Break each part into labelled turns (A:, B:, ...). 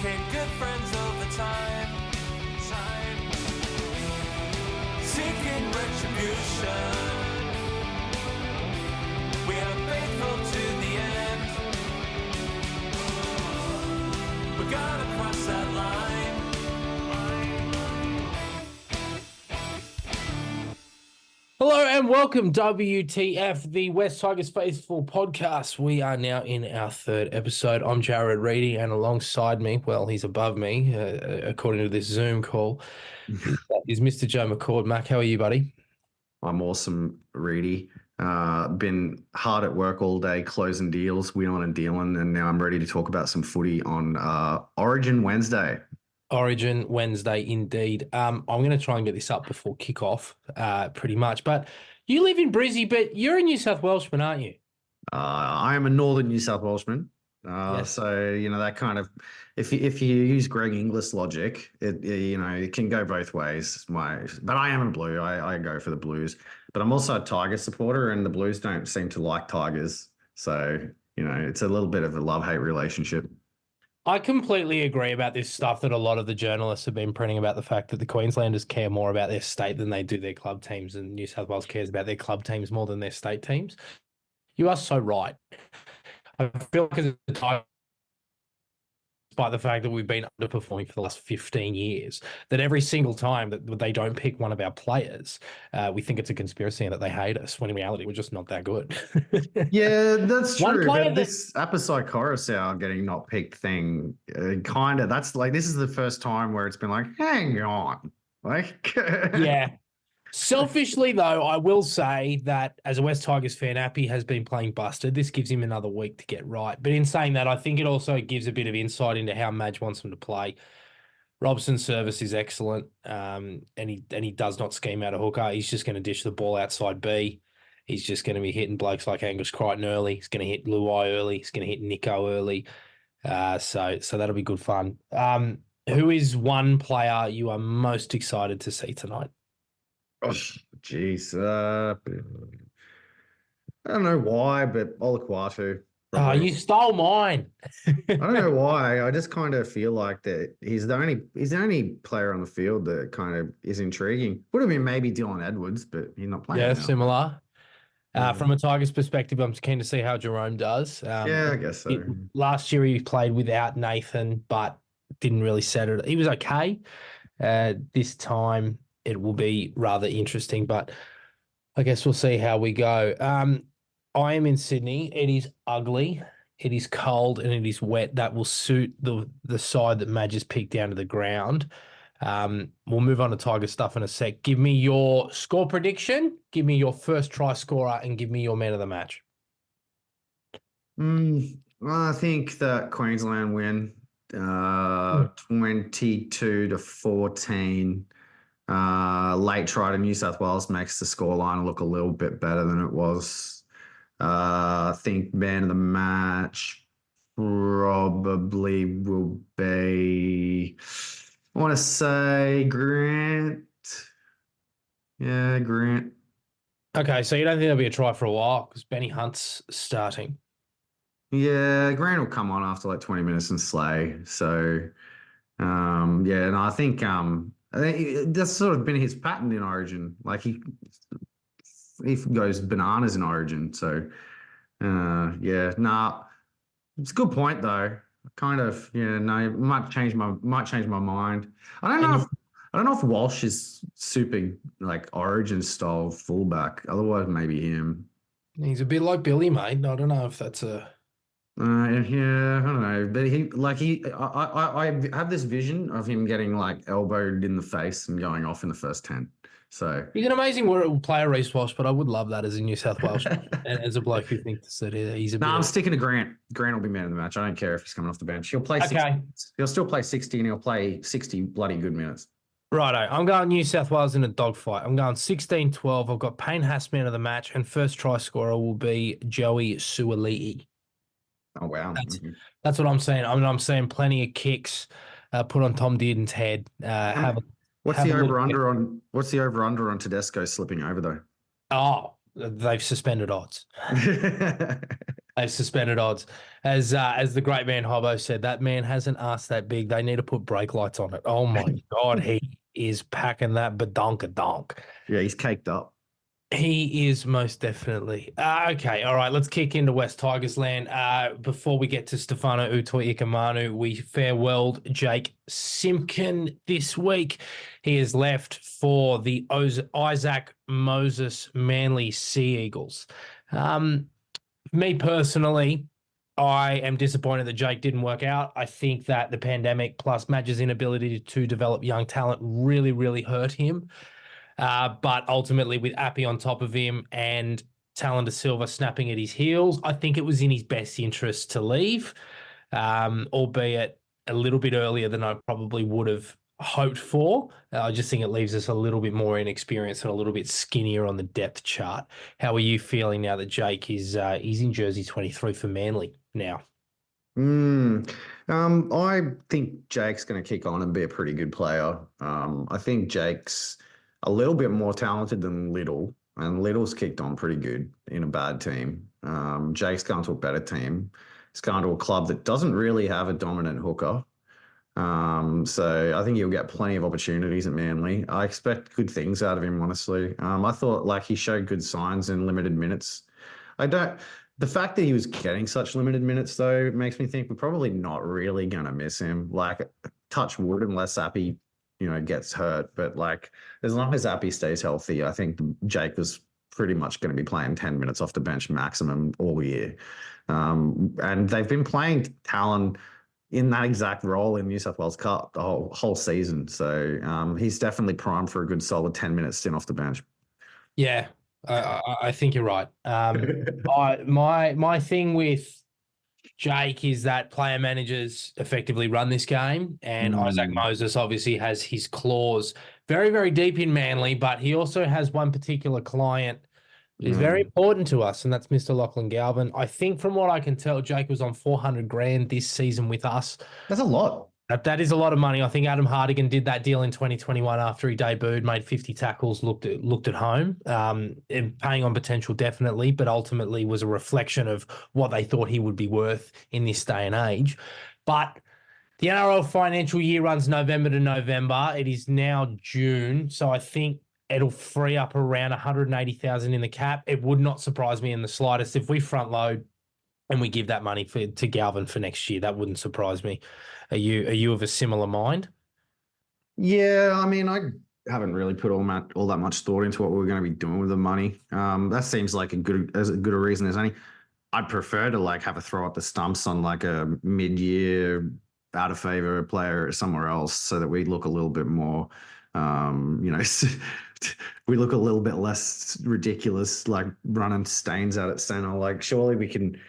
A: became good friends over time. Seeking retribution, we are faithful to the end. We're gonna cross that line.
B: Hello and welcome, WTF, the West Tigers Faithful podcast. We are now in our third episode. I'm Jared Reedy, and alongside me, well, he's above me, according to this Zoom call, is Mr. Joe McCord. Mac, how are you, buddy?
C: I'm awesome, Reedy. Been hard at work all day, closing deals, wheeling and dealing, and now I'm ready to talk about some footy on Origin Wednesday.
B: Origin Wednesday, indeed. I'm going to try and get this up before kickoff, pretty much. But you live in Brizzy, but you're a New South Welshman, aren't you?
C: I am a Northern New South Welshman.
B: Yes.
C: So, that kind of, if you use Greg Inglis logic, it can go both ways. But I am a Blue. I go for the Blues. But I'm also a Tiger supporter, and the Blues don't seem to like Tigers. So, it's a little bit of a love-hate relationship.
B: I completely agree about this stuff that a lot of the journalists have been printing about the fact that the Queenslanders care more about their state than they do their club teams, and New South Wales cares about their club teams more than their state teams. You are so right. I feel like as a Tiger, despite the fact that we've been underperforming for the last 15 years, that every single time that they don't pick one of our players, we think it's a conspiracy and that they hate us, when in reality we're just not that good.
C: Yeah, that's true.
B: But
C: this Apposite Coruscant getting not picked thing, that's like, this is the first time where it's been like, hang on. Like,
B: yeah. Selfishly, though, I will say that as a West Tigers fan, Appy has been playing busted. This gives him another week to get right. But in saying that, I think it also gives a bit of insight into how Madge wants him to play. Robson's service is excellent, and he does not scheme out a hooker. He's just going to dish the ball outside B. He's just going to be hitting blokes like Angus Crichton early. He's going to hit Luai early. He's going to hit Nico early. So that'll be good fun. Who is one player you are most excited to see tonight?
C: oh, jeez. I don't know why, but Olaquatu.
B: Oh, you stole mine.
C: I don't know why. I just kind of feel like that he's the only player on the field that kind of is intriguing. Would have been maybe Dylan Edwards, but he's not playing.
B: Yeah,
C: now.
B: similar. From a Tigers perspective, I'm keen to see how Jerome does.
C: Yeah, I guess so.
B: Last year he played without Nathan, but didn't really set it. He was okay. This time it will be rather interesting, but I guess we'll see how we go. I am in Sydney. It is ugly. It is cold and it is wet. That will suit the side that Madge has picked down to the ground. We'll move on to Tiger stuff in a sec. Give me your score prediction, give me your first try scorer, and give me your man of the match.
C: Well, I think that Queensland win 22-14. Late try to New South Wales makes the scoreline look a little bit better than it was. I think man of the match probably will be, I want to say Grant. Yeah, Grant.
B: Okay, so you don't think there'll be a try for a while because Benny Hunt's starting?
C: Yeah, Grant will come on after like 20 minutes and slay. So, and I think that's sort of been his pattern in Origin. Like he goes bananas in Origin. So, it's a good point though. Might change my mind. I don't know if Walsh is super like Origin style fullback. Otherwise, maybe him.
B: He's a bit like Billy, mate. I don't know if that's a.
C: I don't know, but I have this vision of him getting like elbowed in the face and going off in the first 10. So
B: he's an amazing player, Reece Walsh, but I would love that as a New South Wales and as a bloke who thinks that he's a.
C: No, I'm sticking to Grant. Grant will be man of the match. I don't care if he's coming off the bench. He'll play. 60, he'll still play 60, and he'll play 60 bloody good minutes.
B: Righto, I'm going New South Wales in a dogfight. I'm going 16-12. I've got Payne Haas man of the match, and first try scorer will be Joey Suali'i.
C: Oh wow,
B: that's what I'm saying. I'm saying plenty of kicks put on Tom Dearden's head.
C: What's the over under on Tedesco slipping over though?
B: Oh, they've suspended odds. As suspended odds. As the great man Hobbo said, that man hasn't asked that big. They need to put brake lights on it. Oh my God, he is packing that badonkadonk.
C: Yeah, he's caked up.
B: He is most definitely. Okay, all right, let's kick into West Tigers land. Before we get to Stefano Utoikamanu, we farewelled Jake Simpkin this week. He has left for the Isaac Moses Manly Sea Eagles. Me personally, I am disappointed that Jake didn't work out. I think that the pandemic plus Madge's inability to develop young talent really, really hurt him. But ultimately, with Appy on top of him and Talon de Silva snapping at his heels, I think it was in his best interest to leave, albeit a little bit earlier than I probably would have hoped for. I just think it leaves us a little bit more inexperienced and a little bit skinnier on the depth chart. How are you feeling now that Jake is he's in jersey 23 for Manly now?
C: I think Jake's going to kick on and be a pretty good player. I think Jake's a little bit more talented than Little, and Little's kicked on pretty good in a bad team. Jake's gone to a better team. He's gone to a club that doesn't really have a dominant hooker. So I think he'll get plenty of opportunities at Manly. I expect good things out of him, honestly. I thought like he showed good signs in limited minutes. The fact that he was getting such limited minutes though makes me think we're probably not really going to miss him. Like touch wood unless Appy, gets hurt. But like as long as Appy stays healthy, I think Jake was pretty much going to be playing 10 minutes off the bench maximum all year. And they've been playing Talon in that exact role in New South Wales Cup the whole season. So he's definitely primed for a good solid 10 minutes stint off the bench.
B: Yeah, I think you're right. My thing with Jake is that player managers effectively run this game, and Isaac Moses obviously has his claws very, very deep in Manly, but he also has one particular client that is very important to us, and that's Mr. Lachlan Galvin. I think from what I can tell, Jake was on 400 grand this season with us.
C: That's a lot.
B: That is a lot of money. I think Adam Hardigan did that deal in 2021 after he debuted, made 50 tackles, looked at home, and paying on potential definitely, but ultimately was a reflection of what they thought he would be worth in this day and age. But the NRL financial year runs November to November. It is now June, so I think it'll free up around 180,000 in the cap. It would not surprise me in the slightest if we front load and we give that money to Galvin for next year. That wouldn't surprise me. Are you of a similar mind?
C: Yeah, I mean, I haven't really put all that much thought into what we're going to be doing with the money. That seems like as good a reason as any. I'd prefer to like have a throw up the stumps on like a mid-year out of favor player somewhere else, so that we look a little bit more, we look a little bit less ridiculous, like running stains out at center. Like surely we can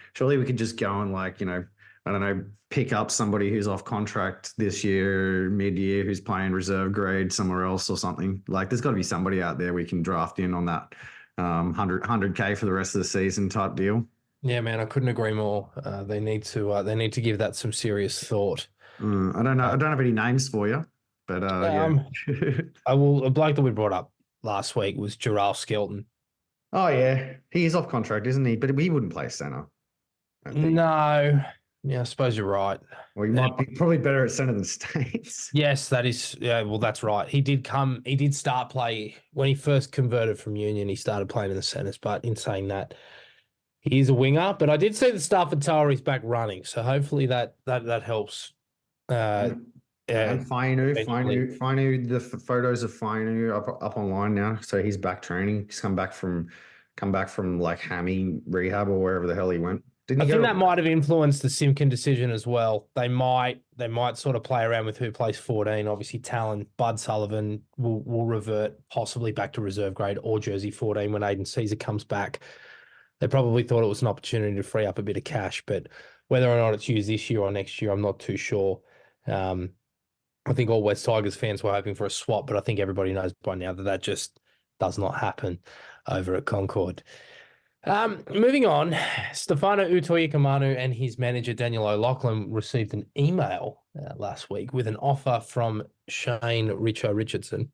C: just go and like, I don't know, pick up somebody who's off contract this year, mid-year, who's playing reserve grade somewhere else or something. Like there's got to be somebody out there we can draft in on that 100K for the rest of the season type deal.
B: Yeah, man, I couldn't agree more. They need to give that some serious thought.
C: I don't know. I don't have any names for you, but yeah.
B: A bloke that we brought up last week was Gerald Skelton.
C: Oh yeah, he is off contract, isn't he? But he wouldn't play center.
B: No. Yeah, I suppose you're right.
C: Well, he might be probably better at centre than Staines.
B: Yes, that is. Yeah, well, that's right. He did start play when he first converted from Union. He started playing in the centres, but in saying that, he is a winger. But I did see the Stafford Tower is back running, so hopefully that helps.
C: And Fainu, the photos of Fainu up online now. So he's back training. He's come back from like hammy rehab or wherever the hell he went.
B: I think that might have influenced the Simpkin decision as well. They might sort of play around with who plays 14. Obviously, Talon, Bud Sullivan will revert possibly back to reserve grade or jersey 14 when Aiden Caesar comes back. They probably thought it was an opportunity to free up a bit of cash, but whether or not it's used this year or next year, I'm not too sure. I think all West Tigers fans were hoping for a swap, but I think everybody knows by now that just does not happen over at Concord. Moving on, Stefano Utoikamanu and his manager Daniel O'Loughlin received an email last week with an offer from Shane Richardson.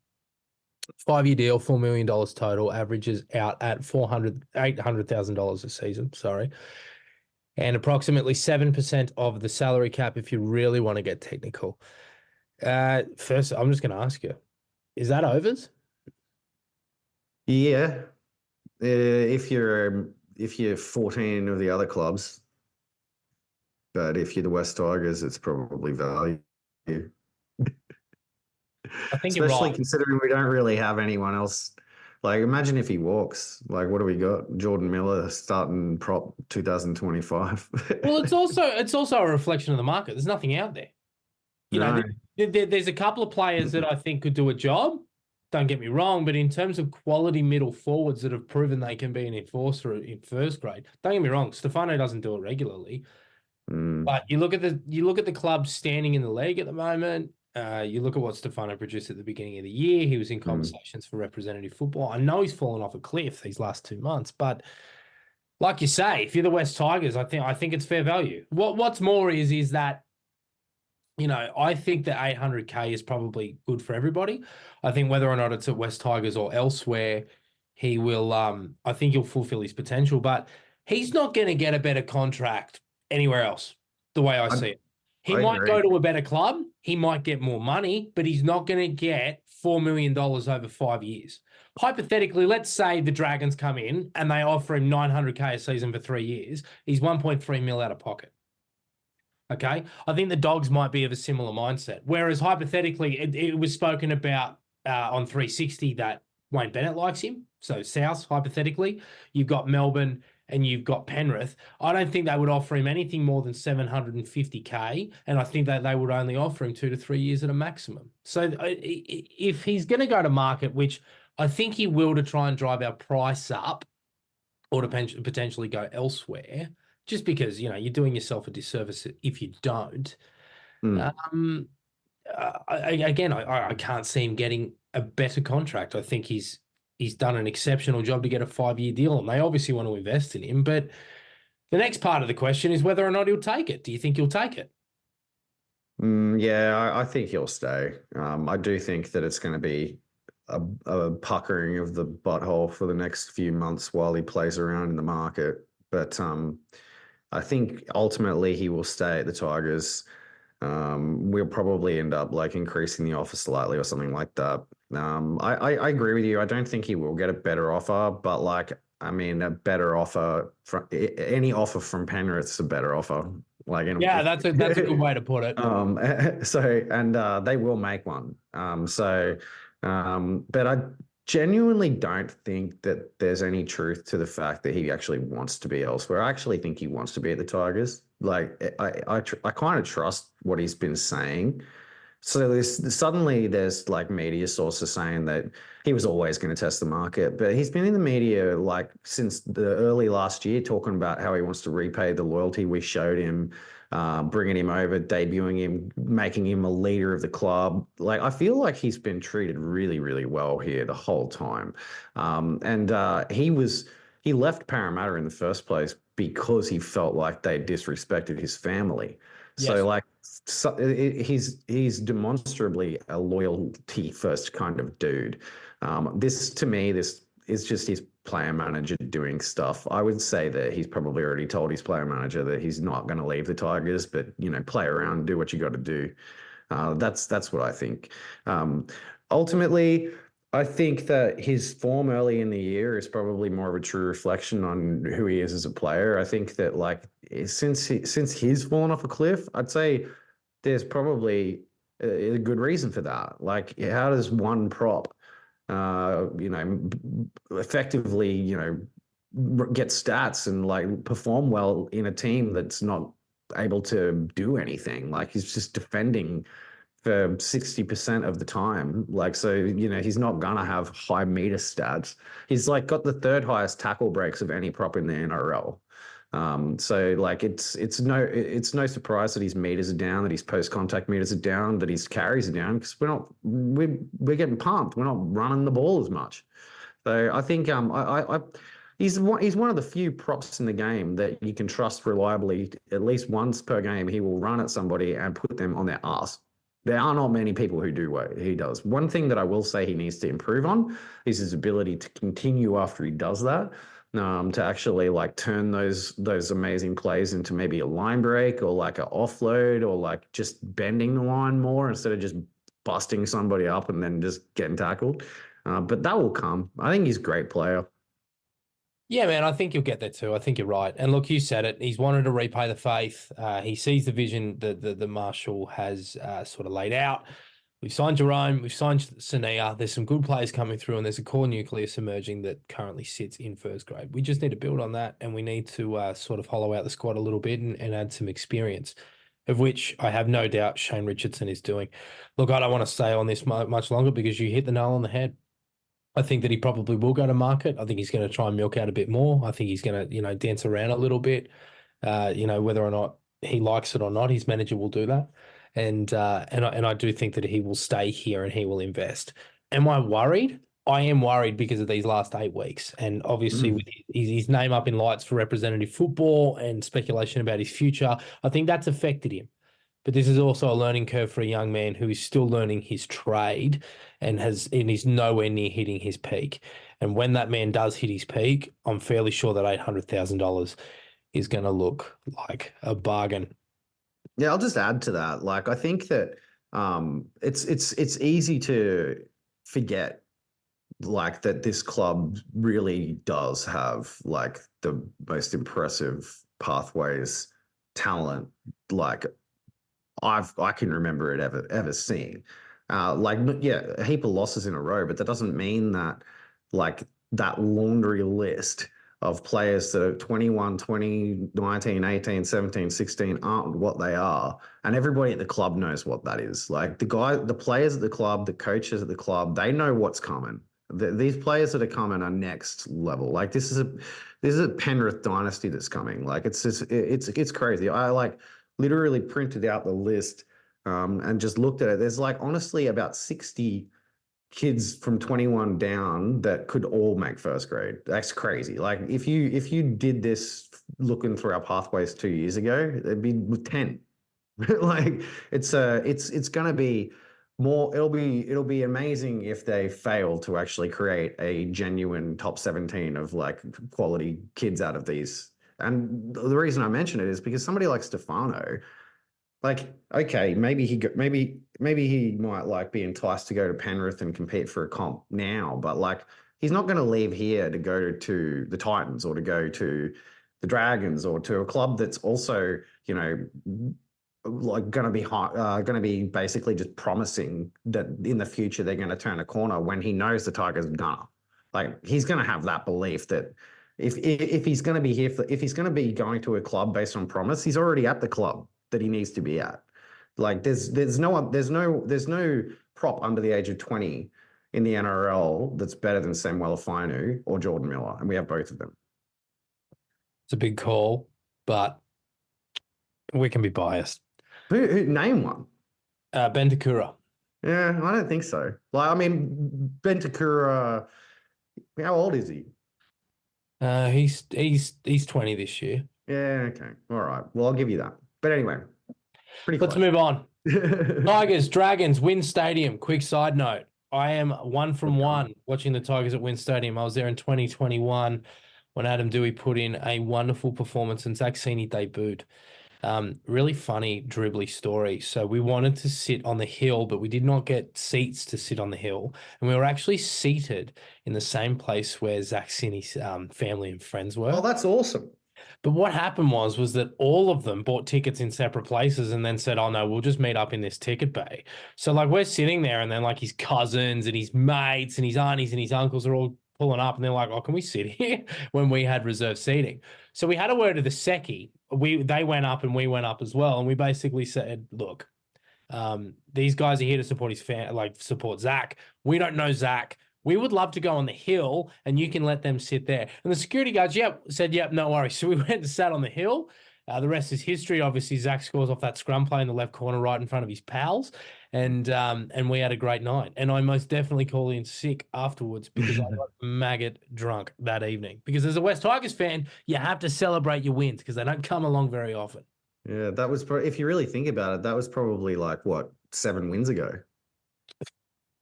B: 5-year deal, $4 million total, averages out at $800,000 a season. Sorry. and approximately 7% of the salary cap if you really want to get technical. First, I'm just going to ask you, is that overs?
C: Yeah. If you're 14 of the other clubs, but if you're the West Tigers, it's probably value.
B: I think you're
C: Especially
B: right.
C: considering we don't really have anyone else. Like, imagine if he walks. Like, what do we got? Jordan Miller starting prop 2025.
B: Well, it's also a reflection of the market. There's nothing out there. You know,
C: No.
B: there's a couple of players that I think could do a job. Don't get me wrong, but in terms of quality middle forwards that have proven they can be an enforcer in first grade, don't get me wrong, Stefano doesn't do it regularly. But you look at the clubs standing in the league at the moment. You look at what Stefano produced at the beginning of the year. He was in conversations for representative football. I know he's fallen off a cliff these last 2 months, but like you say, if you're the West Tigers, I think it's fair value. What's more is that, you know, I think that 800K is probably good for everybody. I think whether or not it's at West Tigers or elsewhere, he will. I think he'll fulfill his potential, but he's not going to get a better contract anywhere else. The way I see it, he might
C: agree.
B: go to a better club. He might get more money, but he's not going to get $4 million over 5 years. Hypothetically, let's say the Dragons come in and they offer him 900K a season for 3 years. He's 1.3 mil out of pocket. Okay. I think the Dogs might be of a similar mindset. Whereas hypothetically, it was spoken about on 360 that Wayne Bennett likes him. So South, hypothetically, you've got Melbourne and you've got Penrith. I don't think they would offer him anything more than 750K. And I think that they would only offer him 2 to 3 years at a maximum. So if he's going to go to market, which I think he will, to try and drive our price up or to potentially go elsewhere, just because, you know, you're doing yourself a disservice if you don't. I can't see him getting a better contract. I think he's done an exceptional job to get a 5-year deal, and they obviously want to invest in him. But the next part of the question is whether or not he'll take it. Do you think he'll take it?
C: Yeah, I think he'll stay. I do think that it's going to be a puckering of the butthole for the next few months while he plays around in the market. But I think ultimately he will stay at the Tigers. We'll probably end up like increasing the offer slightly or something like that. I agree with you. I don't think he will get a better offer, but like, I mean, a better offer from any offer from Penrith's a better offer. Like,
B: that's a good way to put it.
C: They will make one. But I genuinely don't think that there's any truth to the fact that he actually wants to be elsewhere. I actually think he wants to be at the Tigers. Like, I kind of trust what he's been saying. So there's like media sources saying that he was always going to test the market, but he's been in the media like since the early last year talking about how he wants to repay the loyalty we showed him, bringing him over, debuting him, making him a leader of the club. Like, I feel like he's been treated really, really well here the whole time. He left Parramatta in the first place because he felt like they disrespected his family. Yes. He's demonstrably a loyalty first kind of dude. This is just his player manager doing stuff. I would say that he's probably already told his player manager that he's not going to leave the Tigers, but, you know, play around, do what you got to do. That's what I think. Ultimately, I think that his form early in the year is probably more of a true reflection on who he is as a player. I think that, like, since he's fallen off a cliff, I'd say there's probably a good reason for that. Like, how does one prop, effectively, get stats and like perform well in a team that's not able to do anything? Like, he's just defending for 60% of the time. Like, so, he's not gonna have high meter stats. He's like got the third highest tackle breaks of any prop in the NRL. So like it's no surprise that his meters are down, that his post contact meters are down, that his carries are down, because we're getting pumped. We're not running the ball as much. So I think he's one of the few props in the game that you can trust reliably. At least once per game, he will run at somebody and put them on their ass. There are not many people who do what he does. One thing that I will say he needs to improve on is his ability to continue after he does that, to actually like turn those amazing plays into maybe a line break or like an offload or like just bending the line more instead of just busting somebody up and then just getting tackled. But that will come. I think he's a great player.
B: Yeah, man, I think you'll get there too. I think you're right. And look, you said it. He's wanted to repay the faith. He sees the vision that the Marshall has sort of laid out. We've signed Jerome. We've signed Sania. There's some good players coming through, and there's a core nucleus emerging that currently sits in first grade. We just need to build on that, and we need to sort of hollow out the squad a little bit and add some experience, of which I have no doubt Shane Richardson is doing. Look, I don't want to stay on this much longer because you hit the nail on the head. I think that he probably will go to market. I think he's going to try and milk out a bit more. I think he's going to, dance around a little bit. Whether or not he likes it or not, his manager will do that. And I do think that he will stay here and he will invest. Am I worried? I am worried because of these last 8 weeks. And obviously with his name up in lights for representative football and speculation about his future, I think that's affected him. But this is also a learning curve for a young man who is still learning his trade and is nowhere near hitting his peak. And when that man does hit his peak, I'm fairly sure that $800,000 is going to look like a bargain.
C: Yeah, I'll just add to that. Like, I think that it's easy to forget like that this club really does have like the most impressive pathways, talent, like I can remember it ever seeing. A heap of losses in a row, but that doesn't mean that like that laundry list of players that are 21, 20, 19, 18, 17, 16 aren't what they are. And everybody at the club knows what that is. Like the players at the club, the coaches at the club, they know what's coming. These players that are coming are next level. Like this is a Penrith dynasty that's coming. Like it's crazy. I like literally printed out the list and just looked at it. There's like honestly about 60 kids from 21 down that could all make first grade. That's crazy. Like if you did this looking through our pathways 2 years ago, it'd be 10. Like it's gonna be more. It'll be amazing if they fail to actually create a genuine top 17 of like quality kids out of these. And the reason I mention it is because somebody like Stefano, like, okay, maybe he might like be enticed to go to Penrith and compete for a comp now, but like he's not going to leave here to go to the Titans or to go to the Dragons or to a club that's also, like going to be basically just promising that in the future they're going to turn a corner when he knows the Tigers are gonna. Like he's going to have that belief that if he's going to be here if he's going to be going to a club based on promise, he's already at the club that he needs to be at. Like there's no prop under the age of 20 in the NRL that's better than Samuel Fainu or Jordan Miller, and we have both of them.
B: It's a big call, but we can be biased.
C: Who name one?
B: Bentakura.
C: Yeah, I don't think so. Like, I mean, Bentakura, how old is he?
B: He's 20 this year.
C: Yeah, okay. All right. Well, I'll give you that. But anyway, pretty
B: Let's
C: close.
B: move on. Tigers, Dragons, Wynn Stadium. Quick side note. I am 1 from 1 watching the Tigers at Wynn Stadium. I was there in 2021 when Adam Dewey put in a wonderful performance and Zach Sini debuted. Really funny, dribbly story. So we wanted to sit on the hill, but we did not get seats to sit on the hill. And we were actually seated in the same place where Zach Sini's family and friends were.
C: Oh, that's awesome.
B: But what happened was that all of them bought tickets in separate places and then said, oh, no, we'll just meet up in this ticket bay. So, like, we're sitting there and then, like, his cousins and his mates and his aunties and his uncles are all pulling up and they're like, oh, can we sit here when we had reserved seating? So we had a word to the Secchi. They went up and we went up as well. And we basically said, look, these guys are here to support support Zach. We don't know Zach. We would love to go on the hill and you can let them sit there. And the security guards, said, no worries. So we went and sat on the hill. The rest is history. Obviously, Zach scores off that scrum play in the left corner right in front of his pals. And we had a great night. And I most definitely called in sick afterwards because I got maggot drunk that evening. Because as a West Tigers fan, you have to celebrate your wins because they don't come along very often.
C: Yeah, that was if you really think about it, that was probably like what 7 wins ago.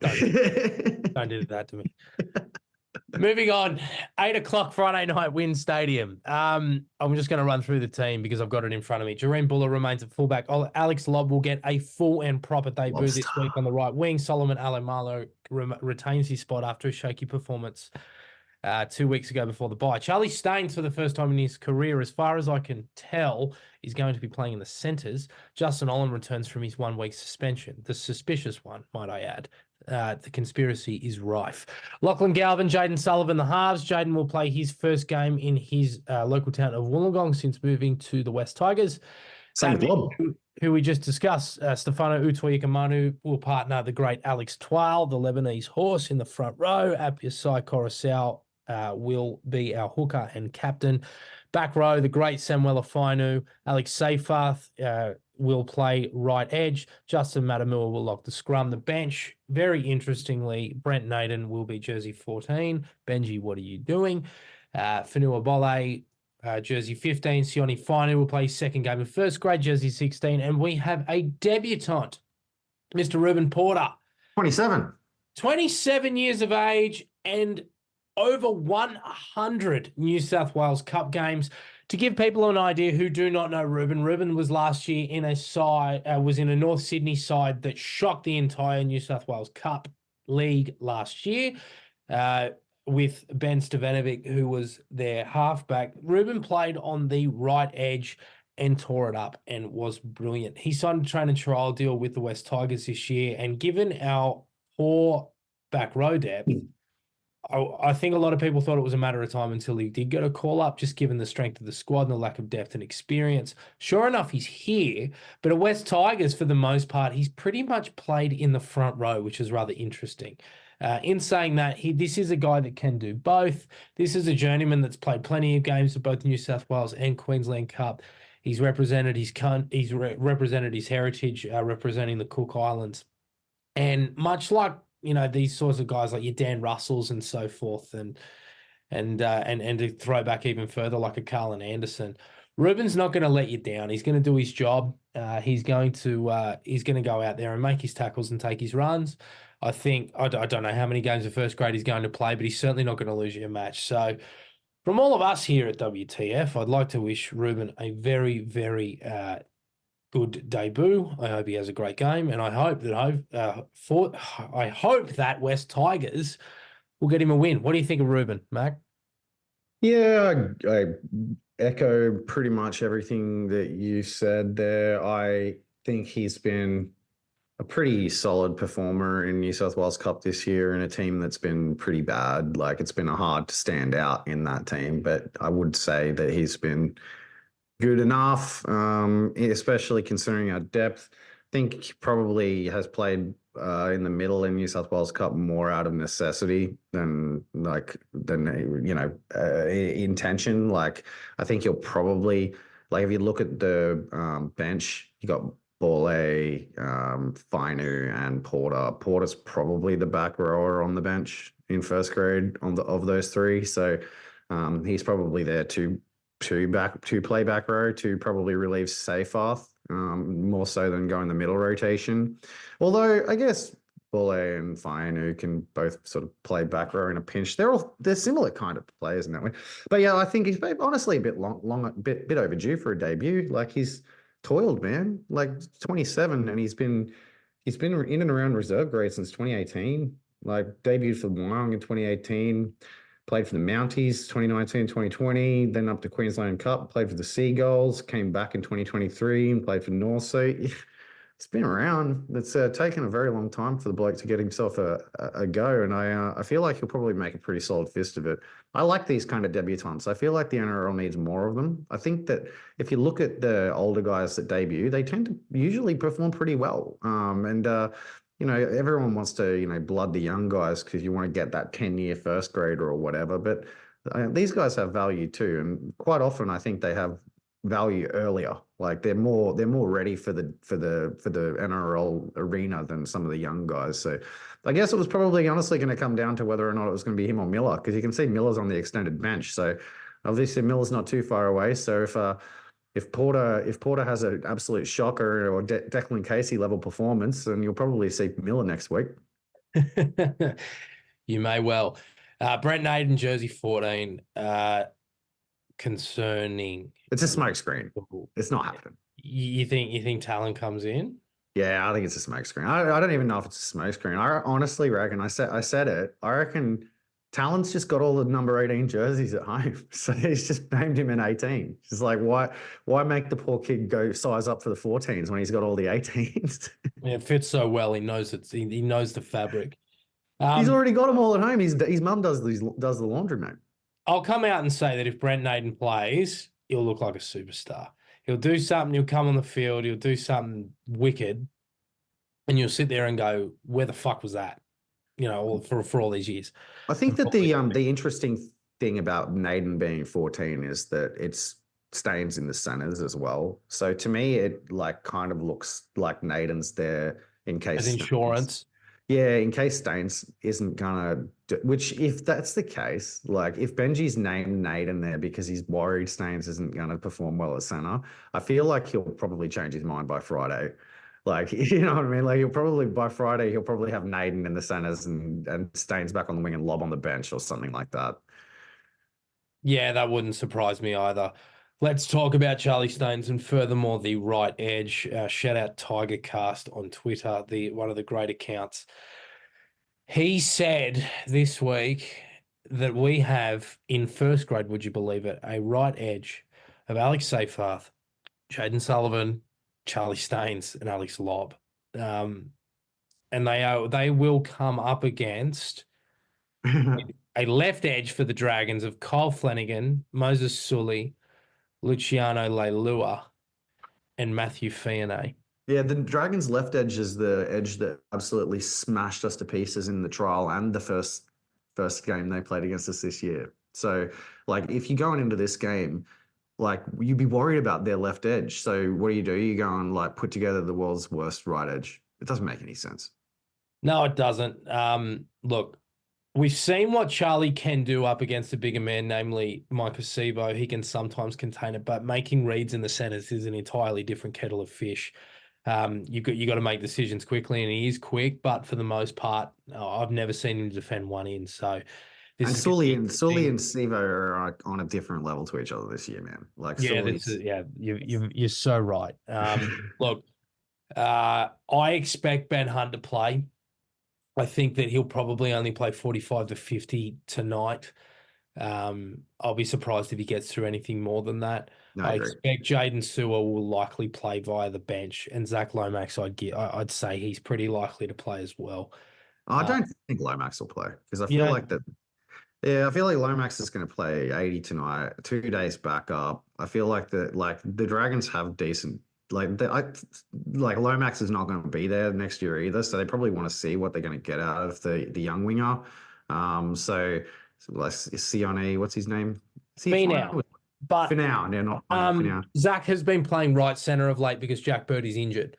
B: Don't do that to me. Moving on, 8 o'clock Friday night, Wynn Stadium. I'm just going to run through the team because I've got it in front of me. Jareen Buller remains at fullback. Alex Lobb will get a full and proper debut this week on the right wing. Solomon Alomalo retains his spot after a shaky performance 2 weeks ago before the bye. Charlie Staines, for the first time in his career, as far as I can tell, is going to be playing in the centres. Justin Olam returns from his 1 week suspension, the suspicious one, might I add. The conspiracy is rife. Lachlan Galvin, Jaden Sullivan, the halves. Jaden will play his first game in his local town of Wollongong since moving to the West Tigers.
C: Same club.
B: Who we just discussed, Stefano Utoikamanu will partner the great Alex Twal, the Lebanese horse, in the front row. Apiasai Coruscant will be our hooker and captain. Back row, the great Samuela Fainu, Alex Seyfarth will play right edge. Justin Matamua will lock the scrum. The bench, very interestingly, Brent Naden will be jersey 14. Benji, what are you doing? Fanua Bole, jersey 15. Sione Fainu will play second game of first grade, jersey 16. And we have a debutant, Mr. Ruben Porter.
C: 27.
B: 27 years of age and over 100 New South Wales Cup games. To give people an idea who do not know Ruben was last year in a side, was in a North Sydney side that shocked the entire New South Wales Cup League last year with Ben Stevanovic, who was their halfback. Ruben played on the right edge and tore it up and was brilliant. He signed a train and trial deal with the West Tigers this year, and given our poor back row depth, I think a lot of people thought it was a matter of time until he did get a call up, just given the strength of the squad and the lack of depth and experience. Sure enough, he's here, but at West Tigers, for the most part, he's pretty much played in the front row, which is rather interesting. In saying that, this is a guy that can do both. This is a journeyman that's played plenty of games for both New South Wales and Queensland Cup. He's represented his represented his heritage, representing the Cook Islands, and much like, you know, these sorts of guys like your Dan Russells and so forth, and to throw back even further, like a Carlin Anderson, Ruben's not going to let you down. He's going to do his job. He's going to go out there and make his tackles and take his runs. I think I don't know how many games of first grade he's going to play, but he's certainly not going to lose you a match. So, from all of us here at WTF, I'd like to wish Ruben a very, very good debut. I hope he has a great game, and I hope that West Tigers will get him a win. What do you think of Ruben, Mac?
C: Yeah, I echo pretty much everything that you said there. I think he's been a pretty solid performer in New South Wales Cup this year in a team that's been pretty bad. Like, it's been hard to stand out in that team, but I would say that he's been good enough, especially considering our depth. I think he probably has played in the middle in New South Wales Cup more out of necessity than intention. Like, I think he'll probably, like, if you look at the bench, you got Bole, Fainu, and Porter. Porter's probably the back rower on the bench in first grade of those three. So he's probably there to play back row, to probably relieve Seyfarth, more so than go in the middle rotation. Although I guess Bole and Fainu can both sort of play back row in a pinch. They're similar kind of players in that way. But yeah, I think he's honestly a bit bit overdue for a debut. Like, he's toiled, man. Like, 27, and he's been in and around reserve grade since 2018. Like, debuted for Wyong in 2018. Played for the Mounties 2019, 2020, then up to Queensland Cup, played for the Seagulls, came back in 2023 and played for North. So it's been around. It's taken a very long time for the bloke to get himself a go, and I feel like he'll probably make a pretty solid fist of it. I like these kind of debutants. I feel like the NRL needs more of them. I think that if you look at the older guys that debut, they tend to usually perform pretty well. You know, everyone wants to, blood the young guys because you want to get that 10-year first grader or whatever. But these guys have value too, and quite often I think they have value earlier. Like, they're more ready for the NRL arena than some of the young guys. So I guess it was probably honestly going to come down to whether or not it was going to be him or Miller, because you can see Miller's on the extended bench. So obviously Miller's not too far away. So if Porter has an absolute shocker or Declan Casey level performance, then you'll probably see Miller next week.
B: You may well. Brent Naden, jersey 14. Concerning.
C: It's a smoke screen. It's not happening.
B: You think Talon comes in?
C: Yeah, I think it's a smoke screen. I don't even know if it's a smoke screen. I honestly reckon I said it. I reckon Talon's just got all the number 18 jerseys at home. So he's just named him in 18. It's like, why make the poor kid go size up for the 14s when he's got all the 18s?
B: Yeah, it fits so well. He knows he knows the fabric.
C: He's already got them all at home. His mum does the laundry, mate.
B: I'll come out and say that if Brent Naden plays, he'll look like a superstar. He'll do something. He'll come on the field. He'll do something wicked, and you'll sit there and go, "Where the fuck was that?" You know, for all these years.
C: I think that the interesting thing about Naden being 14 is that it's Staines in the centers as well. So to me, it like kind of looks like Naden's there in case
B: as insurance.
C: Yeah, in case Staines isn't gonna which if that's the case, like if Benji's named Naden there because he's worried Staines isn't gonna perform well at center, I feel like he'll probably change his mind by Friday. Like, you know what I mean? Like by Friday, he'll probably have Naden in the centers and Staines back on the wing and Lob on the bench or something like that.
B: Yeah, that wouldn't surprise me either. Let's talk about Charlie Staines and furthermore the right edge. Shout out TigerCast on Twitter, one of the great accounts. He said this week that we have in first grade, would you believe it, a right edge of Alex Seyfarth, Jaden Sullivan, Charlie Staines, and Alex Lobb. And they will come up against a left edge for the Dragons of Kyle Flanagan, Moses Sully, Luciano Leilua, and Matthew Fionney.
C: Yeah, the Dragons' left edge is the edge that absolutely smashed us to pieces in the trial and the first game they played against us this year. So, like, if you're going into this game, like, you'd be worried about their left edge. So what do? You go and, like, put together the world's worst right edge. It doesn't make any sense.
B: No, it doesn't. Look, we've seen what Charlie can do up against a bigger man, namely Mike Acebo. He can sometimes contain it, but making reads in the centers is an entirely different kettle of fish. You got to make decisions quickly, and he is quick, but for the most part, I've never seen him defend one in. So,
C: Sully and Sevo are on a different level to each other this year, man. Like,
B: yeah, you're so right. Look, I expect Ben Hunt to play. I think that he'll probably only play 45 to 50 tonight. I'll be surprised if he gets through anything more than that.
C: No,
B: I expect Jaden Sewer will likely play via the bench, and Zach Lomax, I'd say he's pretty likely to play as well.
C: I don't think Lomax will play because I feel like that. Yeah, I feel like Lomax is going to play 80 tonight, 2 days back up. I feel like the Dragons have decent. Like Lomax is not going to be there next year either, so they probably want to see what they're going to get out of the young winger. So like Sione, what's his name?
B: Finau. But
C: Finau, yeah, not Finau.
B: Zach has been playing right center of late because Jack Birdie's injured.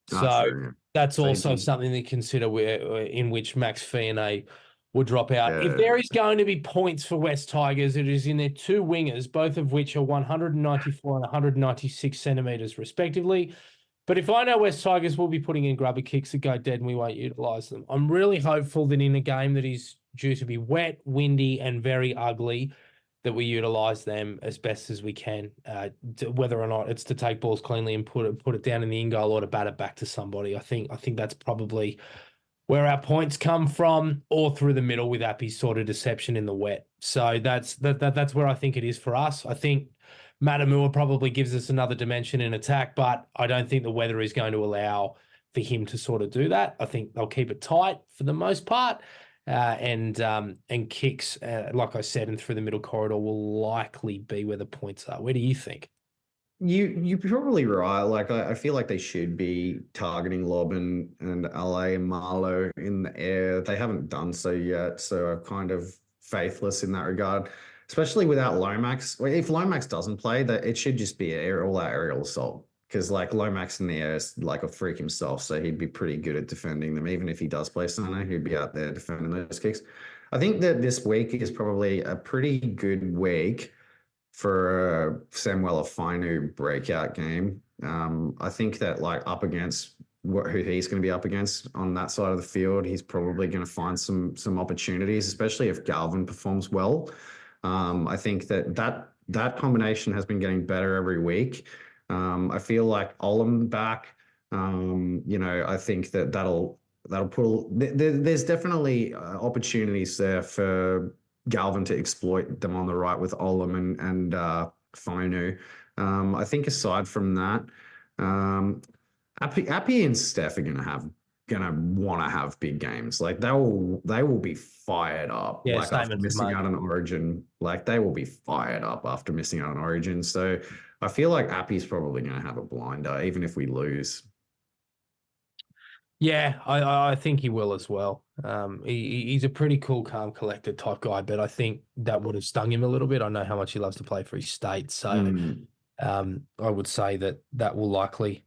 B: So
C: true, yeah.
B: that's also something to consider in which Max Fionney would drop out.
C: Yeah.
B: If there is going to be points for West Tigers, it is in their 2 wingers, both of which are 194 and 196 centimetres respectively. But if I know West Tigers will be putting in grubber kicks that go dead and we won't utilise them, I'm really hopeful that in a game that is due to be wet, windy and very ugly, that we utilise them as best as we can, whether or not it's to take balls cleanly and put it down in the in goal or to bat it back to somebody. I think that's probably where our points come from, or through the middle with Appy's sort of deception in the wet. So that's where I think it is for us. I think Matamua probably gives us another dimension in attack, but I don't think the weather is going to allow for him to sort of do that. I think they'll keep it tight for the most part. And kicks, like I said, and through the middle corridor will likely be where the points are. Where do you think?
C: You're probably right. Like I feel like they should be targeting Lob and LA and Marlowe in the air. They haven't done so yet, so I'm kind of faithless in that regard. Especially without Lomax. If Lomax doesn't play, that it should just be all aerial assault. Because like Lomax in the air is like a freak himself, so he'd be pretty good at defending them. Even if he does play center, he'd be out there defending those kicks. I think that this week is probably a pretty good week for a Samuel Fainu breakout game. I think that like up against who he's going to be up against on that side of the field, he's probably going to find some opportunities, especially if Galvin performs well. I think that combination has been getting better every week. I feel like Olam back. I think that'll put. There's definitely opportunities there for Galvin to exploit them on the right with Olam and Fainu. I think aside from that, Appy and Steph are gonna want to have big games. Like they will be fired up.
B: Yeah,
C: like after
B: statements
C: missing
B: made.
C: out on Origin, like they will be fired up after missing out on Origin. So I feel like Appy's probably gonna have a blinder, even if we lose.
B: Yeah, I think he will as well. He's a pretty cool, calm, collected type guy, but I think that would have stung him a little bit. I know how much he loves to play for his state, so I would say that will likely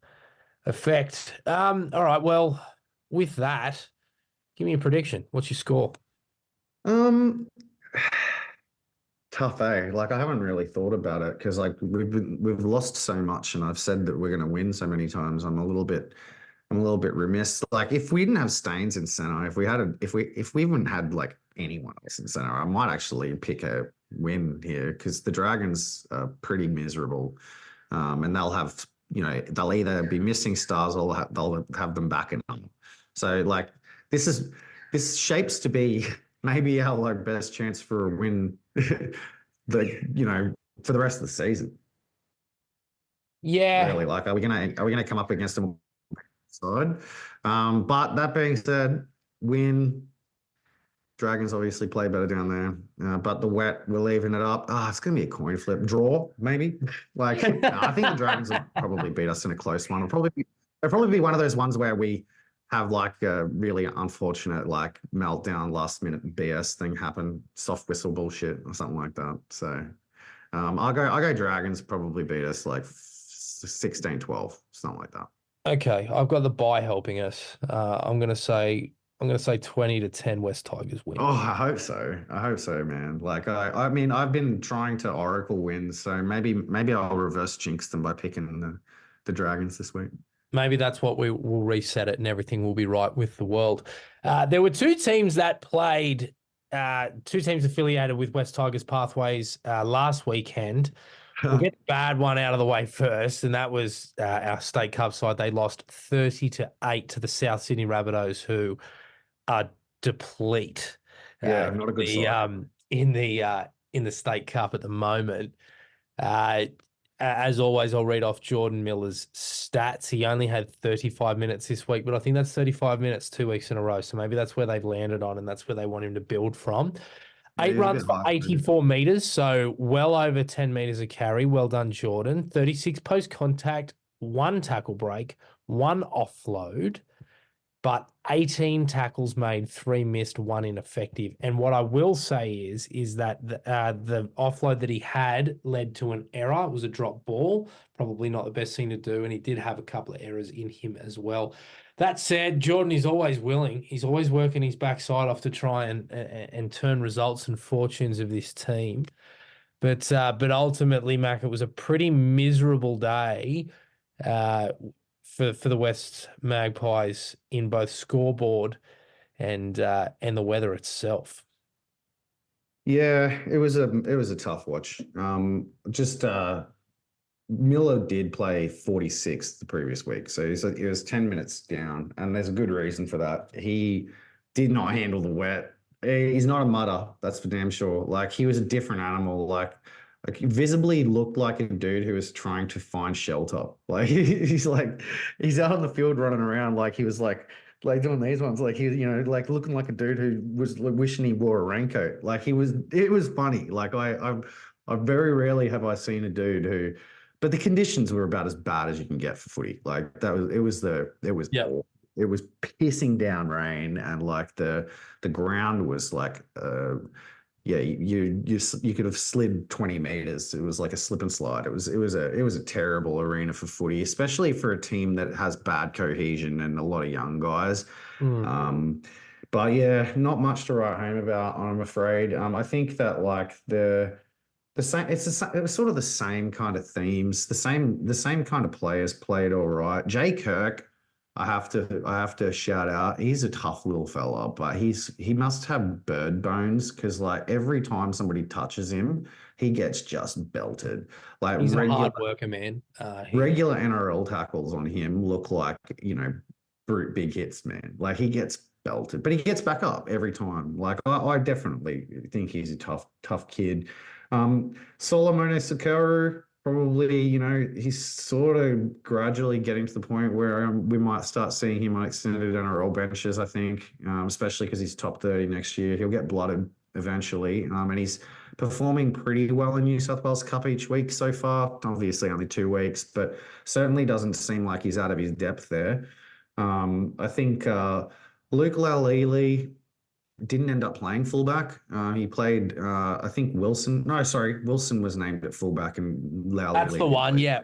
B: affect. All right, well, with that, give me a prediction. What's your score?
C: Tough, eh? Like I haven't really thought about it because like we've lost so much, and I've said that we're going to win so many times. I'm a little bit remiss. Like if we didn't have Staines in center, if we even had like anyone else in center, I might actually pick a win here because the Dragons are pretty miserable, and they'll have they'll either be missing stars or they'll have them back in them. So like this shapes to be maybe our like best chance for a win, for the rest of the season.
B: Yeah,
C: Really, like are we gonna come up against them side? But that being said, win. Dragons obviously play better down there, but the Wet, we're leaving it up. It's going to be a coin flip. Draw, maybe. Like, I think the Dragons will probably beat us in a close one. It'll probably be one of those ones where we have like a really unfortunate like meltdown, last minute BS thing happen, soft whistle bullshit or something like that. So I'll go Dragons probably beat us like 16-12, something like that.
B: okay. I've got the bye helping us. I'm gonna say 20-10 West Tigers win.
C: Oh, I hope so, man. Like I mean, I've been trying to Oracle win, so maybe I'll reverse jinx them by picking the Dragons this week.
B: Maybe that's what we will reset it and everything will be right with the world. There were two teams that played, two teams affiliated with West Tigers Pathways last weekend. We'll get the bad one out of the way first, and that was our State Cup side. They lost 30-8 to the South Sydney Rabbitohs, who are deplete.
C: Yeah, not a good side.
B: In the State Cup at the moment. As always, I'll read off Jordan Miller's stats. He only had 35 minutes this week, but I think that's 35 minutes 2 weeks in a row. So maybe that's where they've landed on, and that's where they want him to build from.
C: Yeah,
B: 8 runs for 84 meters, so well over 10 meters a carry. Well done, Jordan. 36 post contact, 1 tackle break, 1 offload, but 18 tackles made, 3 missed, 1 ineffective. And what I will say is that the offload that he had led to an error. It was a drop ball, probably not the best thing to do, and he did have a couple of errors in him as well. That said, Jordan is always willing. He's always working his backside off to try and turn results and fortunes of this team. But ultimately, Mac, it was a pretty miserable day for the West Magpies in both scoreboard and the weather itself.
C: Yeah, it was a tough watch. Miller did play 46 the previous week, so it was 10 minutes down, and there's a good reason for that. He did not handle the wet. He's not a mutter, that's for damn sure. Like he was a different animal. Like he visibly looked like a dude who was trying to find shelter. Like he's out on the field running around like he was like doing these ones, like he like looking like a dude who was like wishing he wore a raincoat. Like it was funny. Like I very rarely have I seen a dude who. But the conditions were about as bad as you can get for footy. Like it was pissing down rain, and like the ground was like you could have slid 20 meters. It was like a slip and slide. It was a terrible arena for footy, especially for a team that has bad cohesion and a lot of young guys. But yeah, not much to write home about, I'm afraid. I think that like The same. It was sort of the same kind of themes, the same kind of players played all right. Jay Kirk, I have to shout out. He's a tough little fella, but he must have bird bones because like every time somebody touches him, he gets just belted. Like
B: He's a
C: regular
B: hard worker, man.
C: regular NRL tackles on him look like brute big hits, man. Like he gets belted, but he gets back up every time. Like I definitely think he's a tough kid. Solomon Sakaru, probably, he's sort of gradually getting to the point where we might start seeing him on extended NRL benches, I think, especially because he's top 30 next year. He'll get blooded eventually, and he's performing pretty well in New South Wales Cup each week so far. Obviously, only 2 weeks, but certainly doesn't seem like he's out of his depth there. I think Luke Laulili didn't end up playing fullback. He played, I think Wilson. No, sorry, Wilson was named at fullback, and Laulili.
B: That's the one, yeah.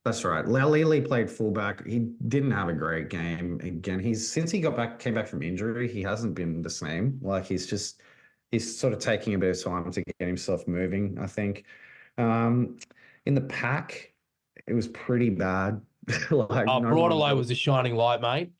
C: That's right. Laulili played fullback. He didn't have a great game. Again, since he came back from injury, he hasn't been the same. Like he's sort of taking a bit of time to get himself moving, I think. In the pack, it was pretty bad.
B: Broadalow was a shining light, mate.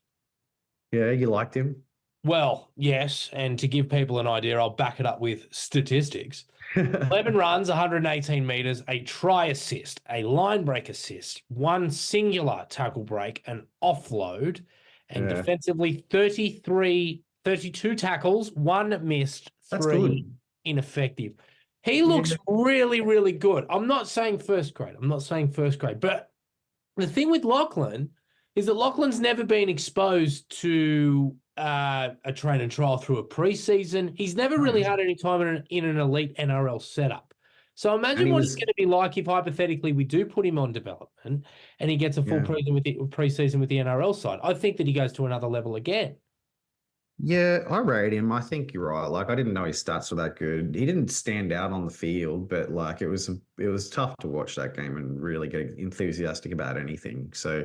C: Yeah, you liked him?
B: Well, yes, and to give people an idea, I'll back it up with statistics. 11 runs, 118 metres, a try assist, a line break assist, one singular tackle break, an offload, and defensively 32 tackles, one missed, three ineffective. He looks really, really good. I'm not saying first grade. But the thing with Lachlan is that Lachlan's never been exposed to a train and trial through a preseason. He's never really had any time in an elite NRL setup. So imagine what it's going to be like if hypothetically we do put him on development and he gets a full preseason with the NRL side. I think that he goes to another level again.
C: Yeah, I rate him. I think you're right. Like I didn't know his stats were that good. He didn't stand out on the field, but like it was tough to watch that game and really get enthusiastic about anything. So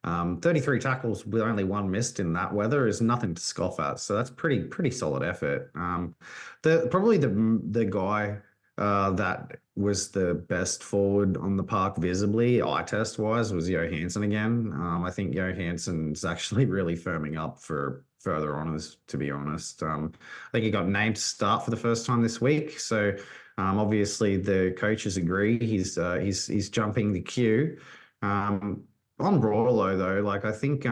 C: 33 tackles with only one missed in that weather is nothing to scoff at. So that's pretty solid effort. Probably the guy that was the best forward on the park visibly, eye test wise, was Johansson again. I think Johansson's actually really firming up for further honours, to be honest. I think he got named to start for the first time this week. So obviously the coaches agree he's jumping the queue. On Broadalow though, like I think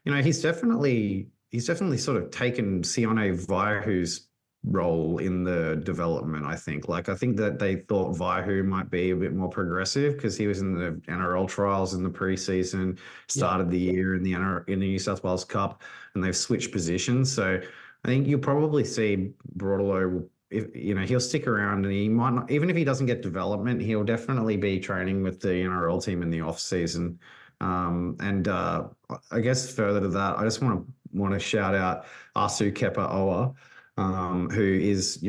C: he's definitely sort of taken Sione Vaihu's role in the development. I think that they thought Vaihu might be a bit more progressive because he was in the NRL trials in the preseason, started the year in the New South Wales Cup, and they've switched positions. So I think you'll probably see Broadalow. He'll stick around, and he might not, even if he doesn't get development, he'll definitely be training with the NRL team in the off season. I guess further to that, I just want to shout out Asu Kepa Oa, who is,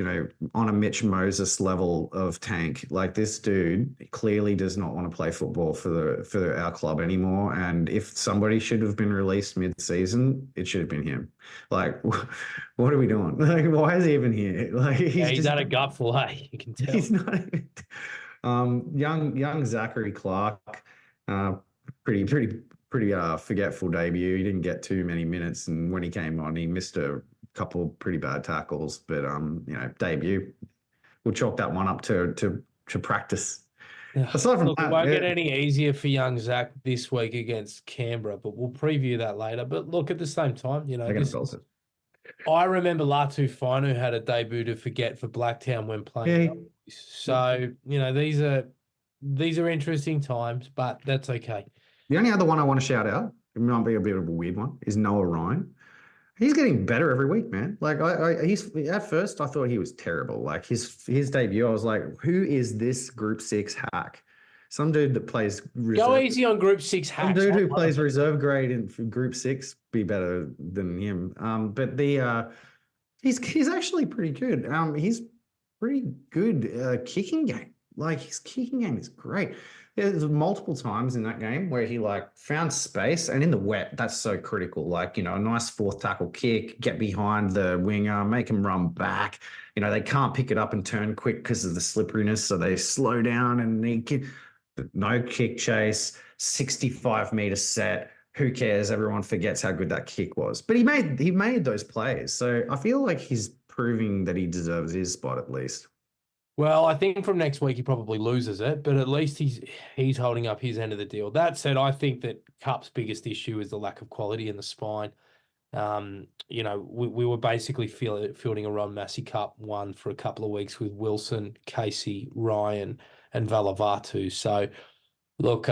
C: on a Mitch Moses level of tank. Like this dude clearly does not want to play football for our club anymore. And if somebody should have been released mid-season, it should have been him. Like, what are we doing? Like, why is he even here? Like,
B: he's had a gutful, hey? You can tell.
C: He's not even, young Zachary Clark, pretty forgetful debut. He didn't get too many minutes, and when he came on, he missed a couple pretty bad tackles, but debut. We'll chalk that one up to practice. Aside from that,
B: it won't get any easier for young Zach this week against Canberra, but we'll preview that later. But look, at the same time, I remember Latu Finu had a debut to forget for Blacktown when playing. So these are interesting times, but that's okay.
C: The only other one I want to shout out, it might be a bit of a weird one, is Noah Ryan. He's getting better every week, man. Like he's at first I thought he was terrible. Like his debut, I was like, who is this Group 6 hack? Some dude that plays reserve.
B: Go easy on Group 6 hacks.
C: Some dude who plays reserve grade in Group 6 be better than him. But he's actually pretty good. He's pretty good kicking game. like his kicking game is great. There's multiple times in that game where he like found space, and in the wet, that's so critical. Like, a nice fourth tackle kick, get behind the winger, make him run back. They can't pick it up and turn quick because of the slipperiness, so they slow down and no kick chase, 65-meter set. Who cares? Everyone forgets how good that kick was. But he made those plays. So I feel like he's proving that he deserves his spot at least.
B: Well, I think from next week he probably loses it, but at least he's holding up his end of the deal. That said, I think that Cup's biggest issue is the lack of quality in the spine. We were basically fielding a Ron Massey Cup one for a couple of weeks with Wilson, Casey, Ryan, and Valavatu. So, look,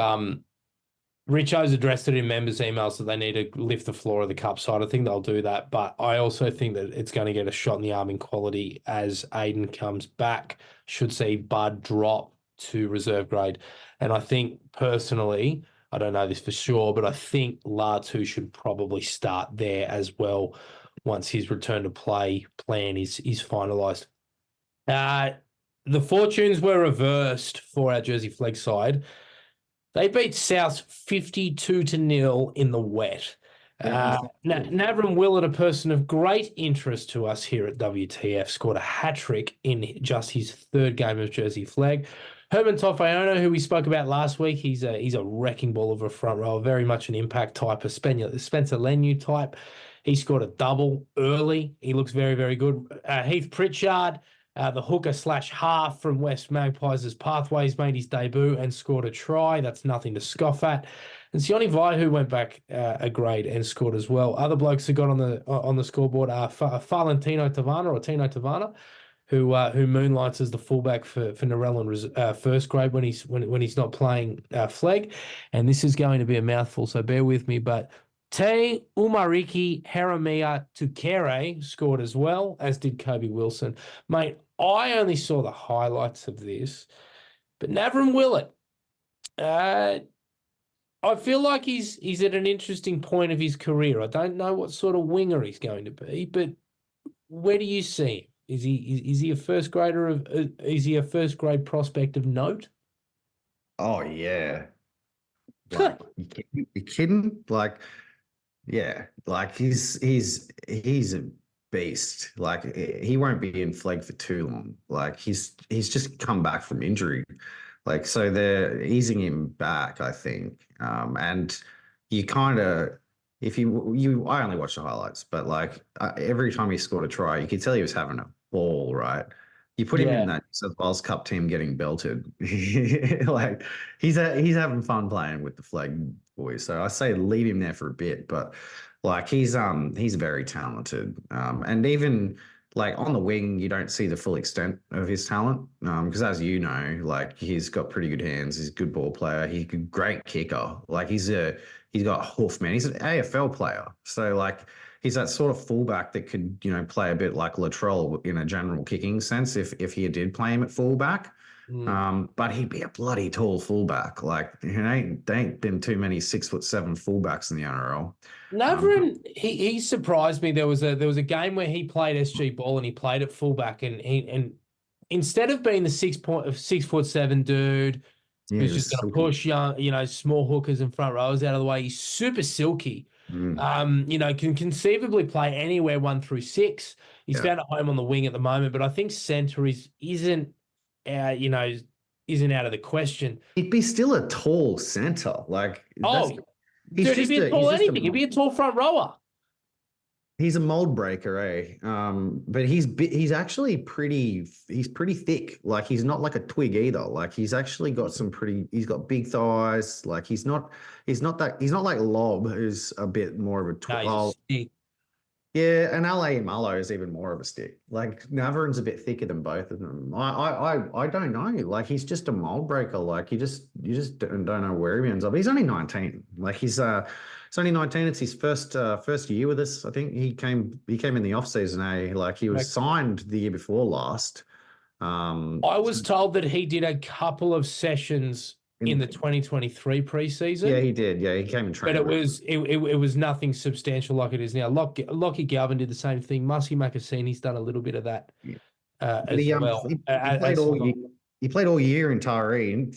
B: Richo's addressed it in members' emails that they need to lift the floor of the Cup side. I think they'll do that, but I also think that it's going to get a shot in the arm in quality as Aiden comes back. Should see Bud drop to reserve grade. And I think personally, I don't know this for sure, but I think Latu should probably start there as well once his return to play plan is finalised. The fortunes were reversed for our Jersey Flag side. They beat South 52-0 in the wet. Navren Willett, a person of great interest to us here at WTF, scored a hat-trick in just his third game of Jersey Flag. Herman Tofayona, who we spoke about last week, he's a wrecking ball of a front rower, very much an impact type, a Spencer Lenu type. He scored a double early. He looks very, very good. Heath Pritchard, the hooker/half from West Magpies' Pathways, made his debut and scored a try. That's nothing to scoff at. And Sione Vaihu went back a grade and scored as well. Other blokes who got on the scoreboard are Valentino Tavana, who moonlights as the fullback for Narellan first grade when he's not playing flag. And this is going to be a mouthful, so bear with me. But Te Umariki Haramia Tukere scored as well, as did Kobe Wilson. Mate, I only saw the highlights of this, but Navren Willett, I feel like he's at an interesting point of his career. I don't know what sort of winger he's going to be, but where do you see him? Is he a first grader is he a first grade prospect of note?
C: Oh yeah. Like, you kidding? Like, yeah, like he's a beast. Like, he won't be in flag for too long. Like, he's just come back from injury. Like, so they're easing him back, I think. And you kind of, I only watched the highlights, but like every time he scored a try, you could tell he was having a ball, right? You put him in that Wales Cup team getting belted. Like, he's having fun playing with the flag boys. So I say leave him there for a bit, but like he's very talented. And even like on the wing, you don't see the full extent of his talent. Because as you know, like he's got pretty good hands. He's a good ball player. He's a great kicker. Like he's got hoof, man. He's an AFL player. So like he's that sort of fullback that could, play a bit like Latrell in a general kicking sense if he did play him at fullback. But he'd be a bloody tall fullback. Like there ain't been too many 6'7" fullbacks in the NRL.
B: Navren, he surprised me. There was a game where he played SG ball and he played at fullback and instead of being the 6'7" dude who's just going to push young, small hookers and front rowers out of the way, he's super silky. Can conceivably play anywhere 1 through 6. He's found a home on the wing at the moment, but I think centre isn't out of the question.
C: He'd be still a tall centre. Like,
B: dude, he'd be a tall anything. He'd be a tall front rower.
C: He's a mold breaker, eh? But he's actually pretty thick. Like he's not like a twig either. Like he's actually got he's got big thighs. Like he's not like Lob, who's a bit more of a twig. Yeah, and LA Mullo is even more of a stick. Like Navren's a bit thicker than both of them. I don't know. Like he's just a mold breaker. Like you just don't know where he ends up. He's only 19. Like he's only 19. It's his first year with us. I think he came in the off season. Like he was signed the year before last.
B: I was told that he did a couple of sessions in the 2023 preseason.
C: Yeah, he did. Yeah, he came and trained.
B: But it was nothing substantial like it is now. Lockie Galvin did the same thing. Muskie Makasini's done a little bit of that as well.
C: He played all year in Taree.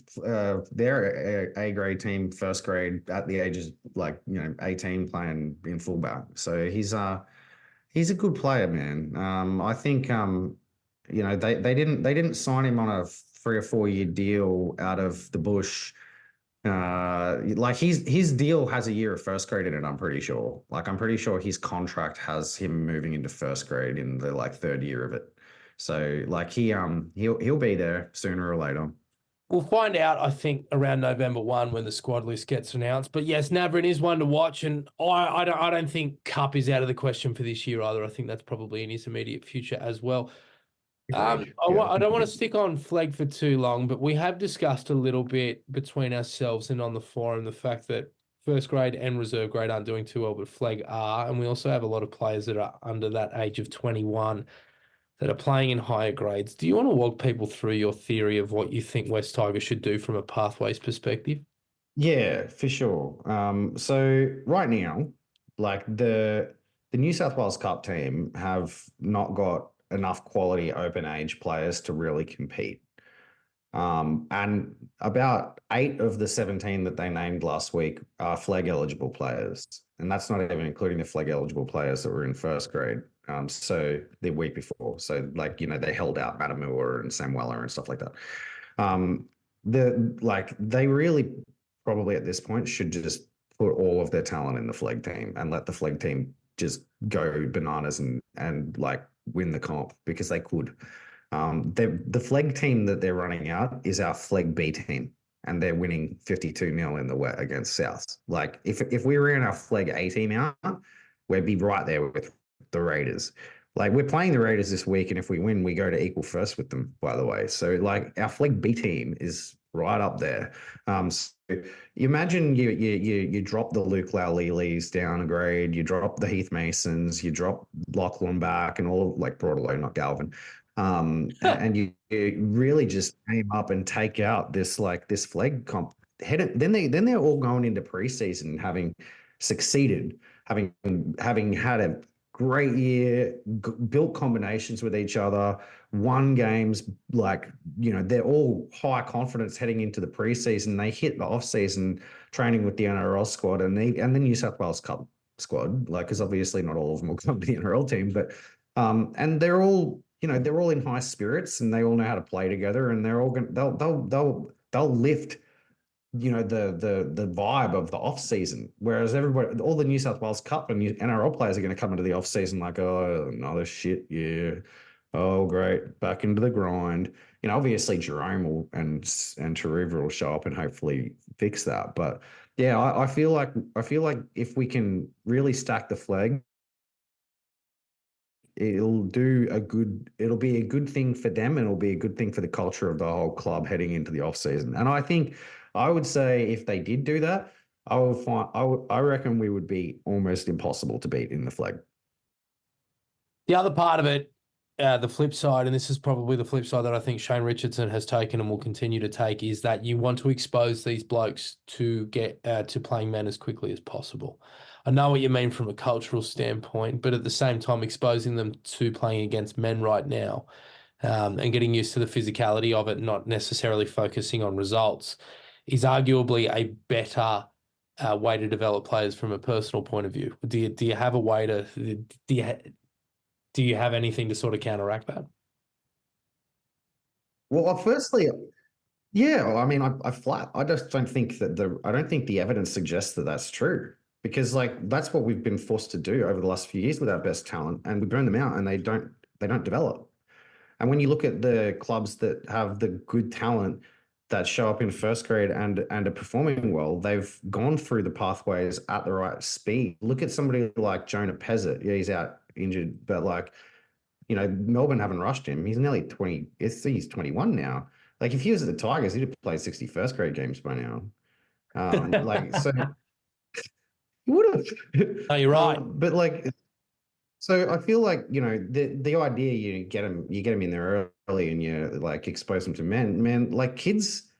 C: They're a grade team, first grade at the ages 18, playing in fullback. So he's a good player, man. I think they didn't sign him on a 3 or 4 year deal out of the bush. Like his deal has a year of first grade in it, I'm pretty sure. Like I'm pretty sure his contract has him moving into first grade in the third year of it. So like he'll be there sooner or later.
B: We'll find out, I think, around November 1 when the squad list gets announced. But yes, Navren is one to watch, and I don't think Cup is out of the question for this year either. I think that's probably in his immediate future as well. I don't want to stick on Flegg for too long, but we have discussed a little bit between ourselves and on the forum the fact that first grade and reserve grade aren't doing too well, but Flegg are, and we also have a lot of players that are under that age of 21 that are playing in higher grades. Do you want to walk people through your theory of what you think West Tigers should do from a pathways perspective?
C: Yeah, for sure. So right now, like the New South Wales Cup team have not got enough quality open age players to really compete. And about 8 of the 17 that they named last week are Flegg eligible players. And that's not even including the Flegg eligible players that were in first grade. So the week before. So they held out Matamua and Sam Weller and stuff like that. They really probably at this point should just put all of their talent in the Flegg team and let the Flegg team just go bananas and win the comp, because they could. The Flegg team that they're running out is our Flegg B team, and they're winning 52-0 in the wet against South. Like if we ran our Flegg A team out, we'd be right there with the Raiders. Like we're playing the Raiders this week, and if we win, we go to equal first with them, by the way. So our Flegg B team is right up there. So you imagine you drop the Luke Lauleles down a grade, you drop the Heath Masons, you drop Lachlan back, and all Broadalow, not Galvin. And you really just aim up and take out this Flegg comp. Then they're all going into preseason having succeeded, having had a great year, built combinations with each other, won games. They're all high confidence heading into the preseason. They hit the off-season training with the NRL squad and the New South Wales Cup squad, because obviously not all of them will come to the NRL team, but and they're all in high spirits, and they all know how to play together, and they're all they'll lift the vibe of the off season. Whereas everybody, all the New South Wales Cup and NRL players are going to come into the off season oh, another shit, yeah, oh great, back into the grind. Obviously Jerome and Taruva will show up and hopefully fix that. But yeah, I feel like if we can really stack the Flegg, it'll be a good thing for them, and it'll be a good thing for the culture of the whole club heading into the off season. And I would say if they did do that, I reckon we would be almost impossible to beat in the Flegg.
B: The other part of it, the flip side, and this is probably the flip side that I think Shane Richardson has taken and will continue to take, is that you want to expose these blokes to get to playing men as quickly as possible. I know what you mean from a cultural standpoint, but at the same time, exposing them to playing against men right now and getting used to the physicality of it, not necessarily focusing on results, is arguably a better way to develop players from a personal point of view. Do you have a way to do you have anything to sort of counteract that?
C: Well, firstly, yeah. I mean, I just don't think that I don't think the evidence suggests that that's true, because that's what we've been forced to do over the last few years with our best talent, and we burn them out, and they don't develop. And when you look at the clubs that have the good talent that show up in first grade and are performing well, they've gone through the pathways at the right speed. Look at somebody like Jonah Pezzett. Yeah, he's out injured, but Melbourne haven't rushed him. He's nearly 20. He's 21 now. If he was at the Tigers, he'd have played 60 first grade games by now. So he would have.
B: No, you're right.
C: So I feel the idea you get them in there early and you expose them to men, kids,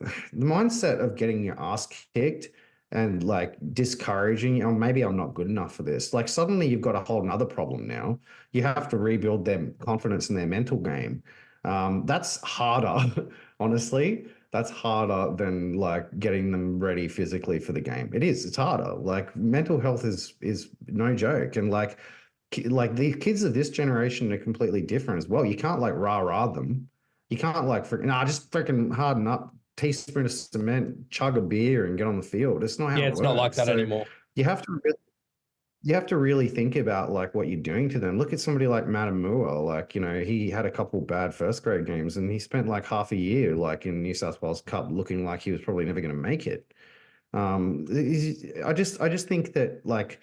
C: the mindset of getting your ass kicked and discouraging, maybe I'm not good enough for this. Suddenly you've got a whole nother problem now. You have to rebuild their confidence in their mental game. That's harder, honestly. That's harder than like getting them ready physically for the game. It is. It's harder. Like mental health is no joke, and like the kids of this generation are completely different as well. You can't like rah-rah them. You can't like freaking nah, just freaking harden up, teaspoon of cement, chug a beer, and get on the field. It's not how
B: Yeah,
C: it
B: it's not like
C: works.
B: that
C: So
B: anymore.
C: you have to you have to really think about like what you're doing to them. Look at somebody like Matamua. Like, he had a couple bad first grade games and he spent like half a year like in New South Wales Cup looking like he was probably never going to make it. I just think that like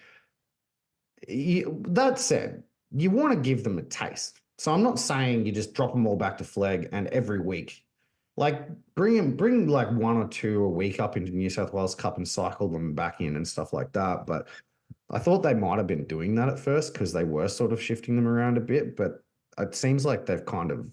C: that said, you want to give them a taste. So I'm not saying you just drop them all back to flag and every week, like bring like one or two a week up into New South Wales Cup and cycle them back in and stuff like that. But I thought they might have been doing that at first because they were sort of shifting them around a bit, but it seems like they've kind of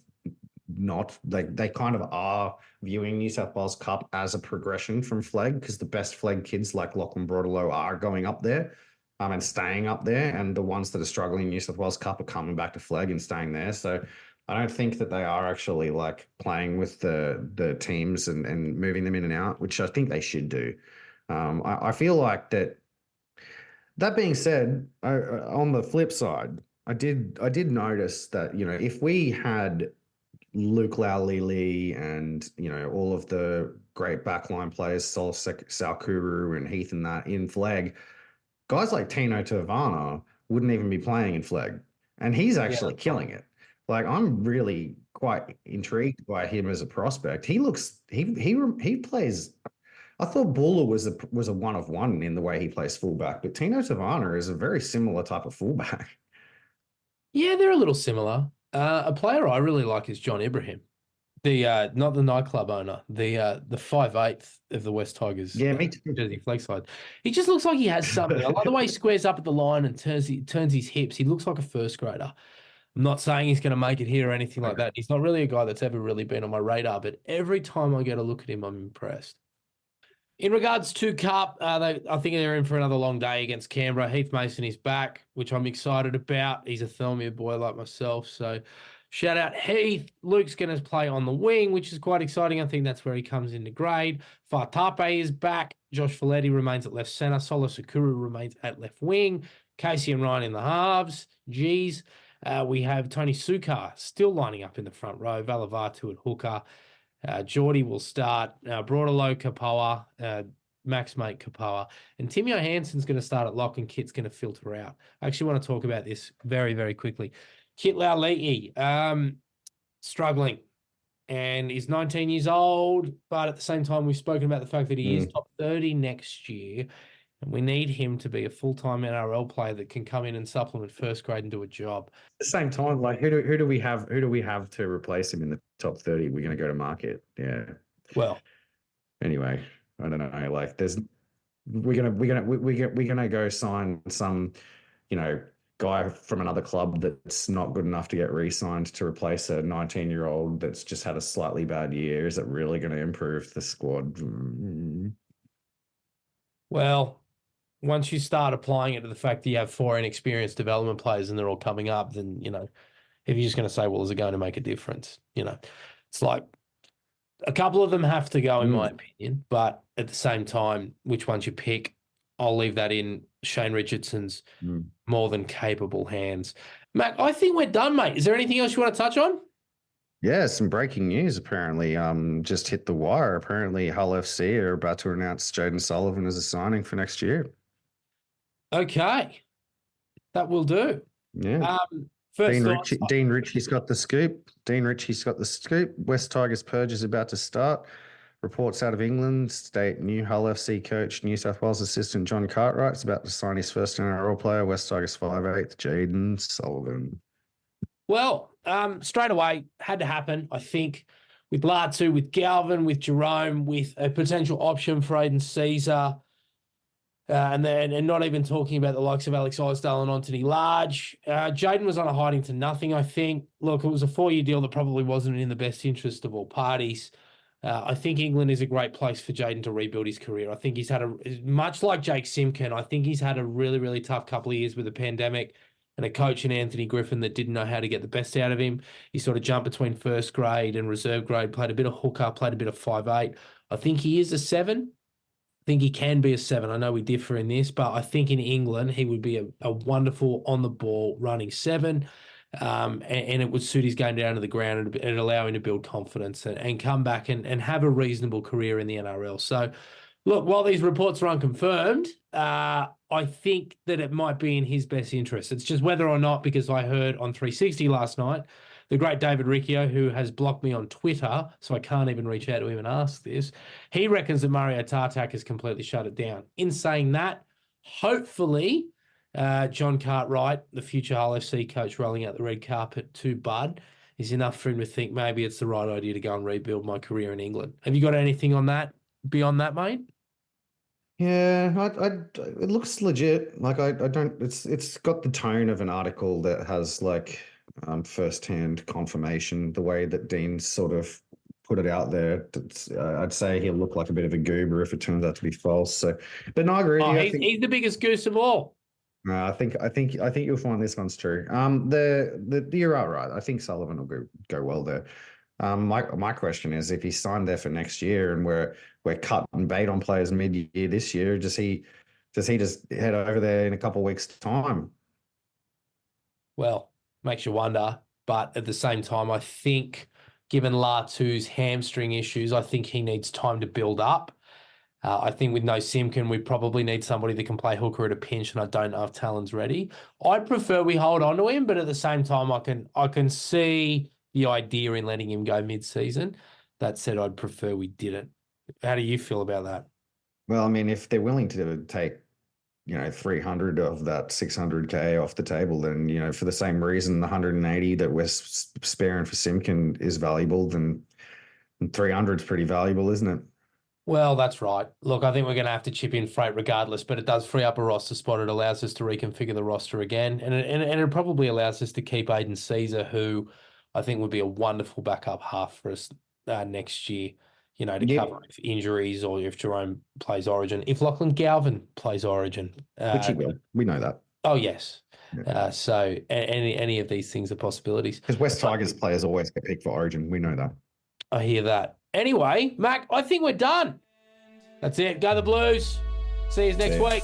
C: not like they kind of are viewing New South Wales Cup as a progression from flag because the best flag kids like Lachlan Broadalow are going up there and staying up there, and the ones that are struggling in New South Wales Cup are coming back to flag and staying there. So I don't think that they are actually like playing with the teams and moving them in and out, which I think they should do. I feel like that. That being said, on the flip side, I did notice that if we had Luke Laulili and all of the great backline players, Sol Salkuru and Heath and that in flag, guys like Tino Tavana wouldn't even be playing in flag, and he's actually killing it. Like I'm really quite intrigued by him as a prospect. He plays. I thought Buller was a one of one in the way he plays fullback, but Tino Tavana is a very similar type of fullback.
B: Yeah, they're a little similar. A player I really like is John Ibrahim, the not the nightclub owner, the 5'8" of the West Tigers.
C: Yeah, me too.
B: Jersey flag side. He just looks like he has something. I like the way he squares up at the line and turns his hips. He looks like a first grader. I'm not saying he's going to make it here or anything like that. He's not really a guy that's ever really been on my radar, but every time I get a look at him, I'm impressed. In regards to Cup, I think they're in for another long day against Canberra. Heath Mason is back, which I'm excited about. He's a Thelmia boy like myself. So shout out Heath. Luke's going to play on the wing, which is quite exciting. I think that's where he comes into grade. Fatape is back. Josh Folletti remains at left centre. Solo Sakura remains at left wing. Casey and Ryan in the halves. G's. We have Tony Sukar still lining up in the front row. Valavatu at hooker. Geordie will start. Broadalow, Kapoa, Max Mate Kapoa, and Timio Hansen's going to start at lock and Kit's going to filter out. I actually want to talk about this very, very quickly. Kit Laulii, struggling, and he's 19 years old, but at the same time, we've spoken about the fact that he is top 30 next year, and we need him to be a full-time NRL player that can come in and supplement first grade and do a job.
C: At the same time, like who do we have to replace him in the top 30? We're going to go to market. Yeah.
B: Well,
C: anyway, I don't know. Like we're gonna go sign some, guy from another club that's not good enough to get re-signed to replace a 19-year-old that's just had a slightly bad year. Is it really going to improve the squad?
B: Well, once you start applying it to the fact that you have 4 inexperienced development players and they're all coming up, then, if you're just going to say, well, is it going to make a difference? It's like a couple of them have to go, in my opinion, but at the same time, which ones you pick, I'll leave that in Shane Richardson's more than capable hands. Mac, I think we're done, mate. Is there anything else you want to touch on?
C: Yeah, some breaking news apparently just hit the wire. Apparently Hull FC are about to announce Jaden Sullivan as a signing for next year.
B: Okay. That will do.
C: Yeah. Dean Ritchie's got the scoop. West Tigers purge is about to start. Reports out of England state new Hull FC coach, New South Wales assistant John Cartwright is about to sign his first NRL player, West Tigers 5'8", Jaden Sullivan.
B: Well, straight away, had to happen, I think, with Latu, with Galvin, with Jerome, with a potential option for Aiden Caesar, and not even talking about the likes of Alex Isdale and Anthony Large. Jaden was on a hiding to nothing, I think. Look, it was a 4-year deal that probably wasn't in the best interest of all parties. I think England is a great place for Jaden to rebuild his career. I think he's had much like Jake Simpkin, I think he's had a really, really tough couple of years with the pandemic. and a coach in Anthony Griffin that didn't know how to get the best out of him. He sort of jumped between first grade and reserve grade, played a bit of hooker, played a bit of 5'8". I think he is a 7. I think he can be a 7. I know we differ in this, but I think in England he would be a wonderful on-the-ball running 7. And it would suit his game down to the ground and allow him to build confidence and come back and have a reasonable career in the NRL. So, look, while these reports are unconfirmed, I think that it might be in his best interest. It's just whether or not, because I heard on 360 last night, the great David Riccio, who has blocked me on Twitter, so I can't even reach out to him and ask this, he reckons that Mario Tartak has completely shut it down. In saying that, hopefully John Cartwright, the future Hull FC coach rolling out the red carpet to Bud, is enough for him to think maybe it's the right idea to go and rebuild my career in England. Have you got anything on that beyond that, mate?
C: Yeah, it looks legit. Like I don't. It's got the tone of an article that has like first-hand confirmation. The way that Dean sort of put it out there, I'd say he'll look like a bit of a goober if it turns out to be false. So, but no, I agree.
B: He's the biggest goose of all.
C: No, I think you'll find this one's true. You're right. I think Sullivan will go well there. My question is, if he's signed there for next year and we're cutting bait on players mid-year this year, does he just head over there in a couple of weeks' time?
B: Well, makes you wonder. But at the same time, I think given Latu's hamstring issues, I think he needs time to build up. I think with no Simpkin, we probably need somebody that can play hooker at a pinch, and I don't know if Talon's ready. I'd prefer we hold on to him, but at the same time, I can see the idea in letting him go mid-season. That said, I'd prefer we didn't. How do you feel about that?
C: Well, I mean, if they're willing to take, 300 of that 600K off the table, then, for the same reason, the 180 that we're sparing for Simpkin is valuable, then 300 is pretty valuable, isn't it?
B: Well, that's right. Look, I think we're going to have to chip in freight regardless, but it does free up a roster spot. It allows us to reconfigure the roster again, and it probably allows us to keep Aiden Caesar, who I think would be a wonderful backup half for us next year, to cover if injuries or if Jerome plays Origin. If Lachlan Galvin plays Origin.
C: Which he will. We know that.
B: Oh, yes. Yeah. So any of these things are possibilities.
C: Because West Tigers players always get picked for Origin. We know that.
B: I hear that. Anyway, Mac, I think we're done. That's it. Go the Blues. See you next week.